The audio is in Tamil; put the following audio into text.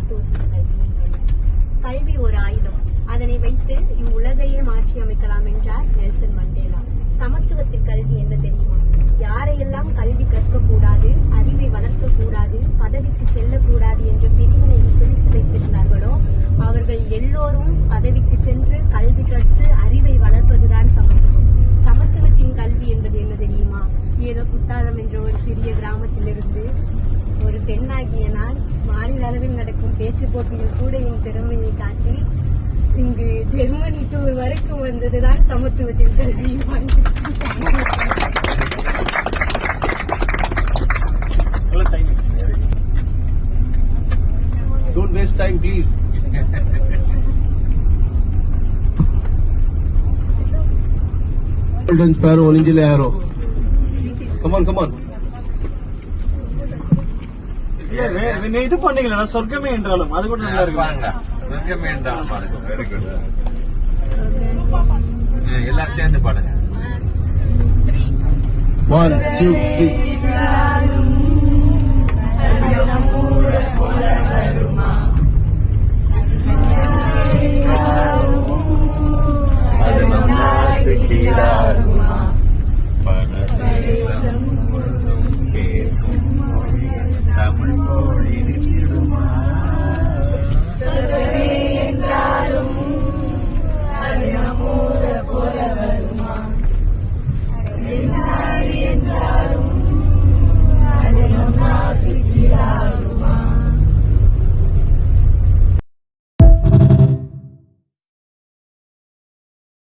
சமத்துவத்தின் கல்வி என்றது. கல்வி ஒரு ஆயுதம், அதனை வைத்து இவ்வுலகையே மாற்றி அமைக்கலாம் என்றார் நெல்சன் மண்டேலா. சமத்துவத்தின் கல்வி என்ன தெரியுமா? யாரையெல்லாம் கல்வி கற்கக்கூடாது, அறிவை வளர்க்கக்கூடாது, பதவிக்கு செல்லக்கூடாது என்ற பிரிவினையை குறித்து வைத்திருந்தார்களோ அவர்கள் எல்லோரும் பதவிக்கு சென்று கல்வி கற்று அறிவை வளர்ப்பதுதான் சமத்துவம். சமத்துவத்தின் கல்வி என்பது என்ன தெரியுமா? ஏதோ குத்தாலம் என்ற ஒரு சிறிய கிராமத்திலிருந்து ஒரு பெண்ணாகிய நான் மாநில அளவில் நடக்கும் பேச்சு போட்டியில் கூட என் திறமையை காட்டி இங்கு ஜெர்மனி டூர் வரைக்கும் வந்ததுதான் சமத்துவத்தின் கல்வி. Don't waste time, please. Golden sparrow, orange arrow. Come on, come on. இது பண்ணீங்களா சொர்க்கமே என்றாலும் அது கூட நல்லா இருக்கு. சொர்க்கமே என்றாலும் பாருங்க. Very good. எல்லாரும் சேர்ந்து பாடுங்க. 1, 2, 3. அது நம்ம